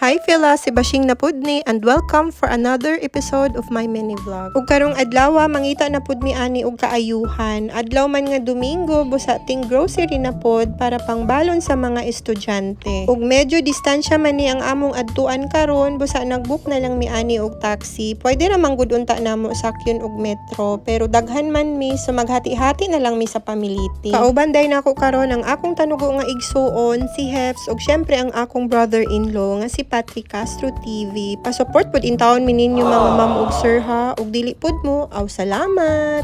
Hi Phila, si Bashing na pud ni and welcome for another episode of my mini vlog. Ug karong adlaw mangita na pud mi ani og kaayuhan. Adlaw man nga Domingo busa ting grocery na pud para pangbalon sa mga estudyante. Ug medyo distansya man ni ang among adtuan karon busa nagbook na lang mi ani og taxi. Pwede ra man gud unta namo sakyon og metro pero daghan man mi so maghati-hati na lang mi sa pamiliti. Kauban day nako karon ang akong tanugo nga igsuon si Heps ug syempre ang akong brother-in-law nga si Patrick Castro TV. Pa-support pud in taon mi ninyo mga ma'am ug sir ha. Ug dili pud mo, aw salamat.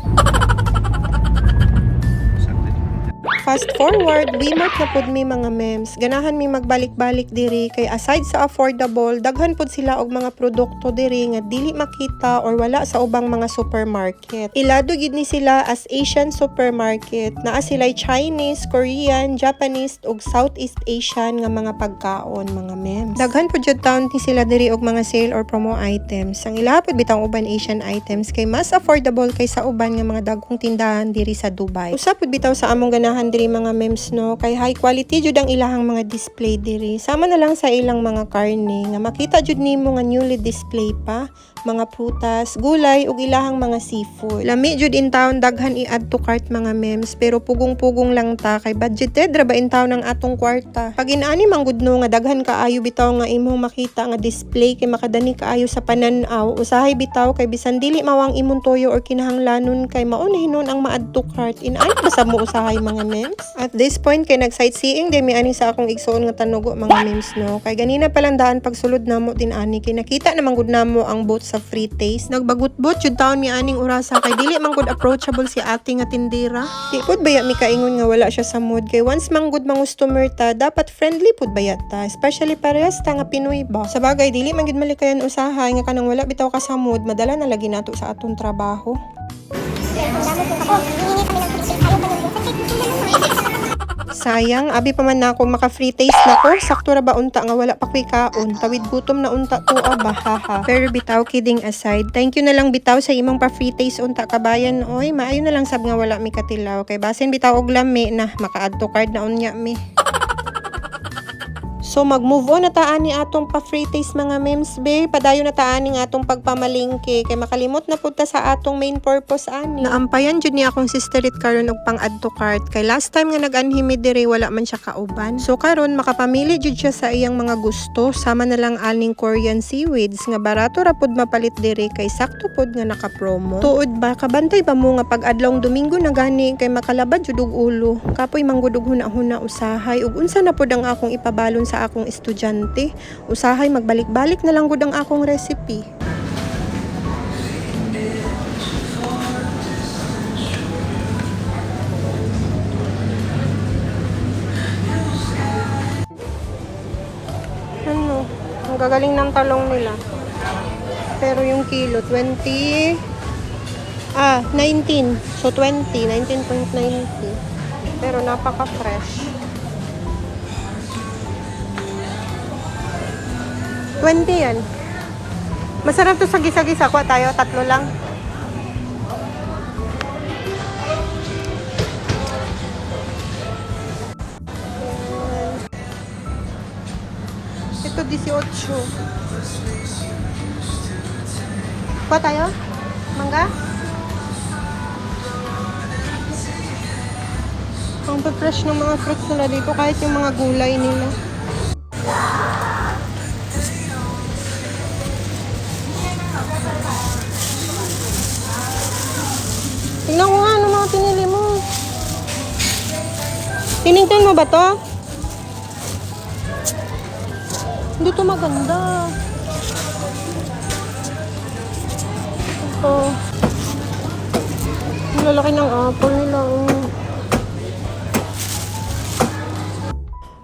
Fast forward, Wmart na pud mi mga mems. Ganahan mi magbalik-balik diri kay aside sa affordable, daghan pud sila og mga produkto diri nga dili makita or wala sa ubang mga supermarket. Ilado gid ni sila as Asian supermarket. Naa sila Chinese, Korean, Japanese ug Southeast Asian nga mga pagkaon mga mems. Daghan pud jud taon ni sila diri og mga sale or promo items. Ang ilaha pud bitang uban Asian items kay mas affordable kaysa uban nga mga dagkong tindahan diri sa Dubai. Usa pud bitaw sa among ganahan diri mga mems no kay high quality jud ang ilahang mga display diri. Sama na lang sa ilang mga karne nga makita jud nimo nga newly display pa, mga prutas, gulay ug ilahang mga seafood. Lami jud in town daghan i-add to cart mga mems pero pugong-pugong lang ta kay budgeted ra ba in town ang atong kwarta. Pag inaani manggud no nga daghan kaayo bitaw nga imong makita nga display kay makadani kaayo sa panan-aw, usahay bitaw kay bisan dili mawang imong toyo or kinahanglanon kay mao na hinon ang ma-add to cart. Inaani ba sa mo usahay mga mems? At this point kay nag-sightseeing din mi ani sa akong igsuon nga tanugo mga memes no. Kay ganina pa lang daan pagsulod namo din ani kay nakita na manggud namo ang boat sa Free Taste. Nagbagut-but jud taon mi aning orasa kay dili manggud approachable si ate nga tindera. Di pud baya mi kaingon nga wala siya sa mood kay once manggud mang customer ta dapat friendly pud baya ta, especially parehas ta nga Pinoy ba. Sa bagay dili man gid malikayan usahay nga kanang wala bitaw ka sa mood madala na lagi nato sa atong trabaho. Sayang, abi pa man na ako maka-free taste na ko. Sakto ra ba unta nga wala pa ko'y kaon. Tawid gutom na unta to bahaha. Pero bitaw, kidding aside, thank you na lang bitaw sa imong pa-free taste unta kabayan. Oy, maayo na lang sab nga wala mi katilaw. Kay basin bitaw og lami na maka-add to card na unya mi. So mag-move on na taan ni atong pa-free taste mga memes be. Padayon na taan ni atong pagpamalingke kay makalimot na punta sa atong main purpose ani. Naampayan jud ni akong sisterit karon og pang-add to cart kay last time nga nag-anhimi diri wala man siya kauban. So karon makapamili jud siya sa iyang mga gusto. Sama na lang aning Korean seaweeds nga barato ra pud mapalit diri kay sakto pud nga naka-promo. Tuod ba kabantay ba mo nga pag adlawng Domingo na gani kay makalabad jud og ulo. Kapoy manggud og huna-huna usahay ug unsa na pud ang akong ipabalon sa akong estudyante. Usahay magbalik-balik na lang gud ang akong recipe. Ano? Ang gagaling ng talong nila. Pero yung kilo 19. So 19.90. Pero napaka-fresh. 20 yan. Masarap to sa gisa-gisa. Kuha tayo, 3 lang. Ito 18. Kuha tayo? Mangga? Ang fresh ng mga fruits nila dito kahit yung mga gulay nila. Tingnan ko nga ano mga pinili mo. Tiningnan mo ba to? Hindi to maganda. Ito. Ang lalaki ng apple nila.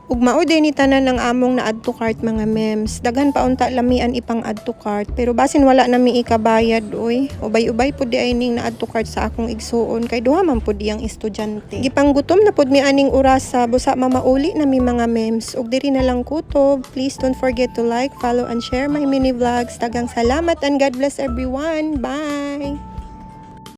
Ug mao din ni tanan ng among na add to cart mga mems. Daghan pa unta lamian ipang add to cart pero basin wala na mi ikabayad oy. Ubay-ubay pud di aning na add to cart sa akong igsuon kay duha man pud iyang estudyante. Gipanggutom na pud mi aning orasa busa mamauli na mi mga mems. Ug diri na lang kutob. Please don't forget to like, follow and share my mini vlogs. Daghang salamat and God bless everyone. Bye.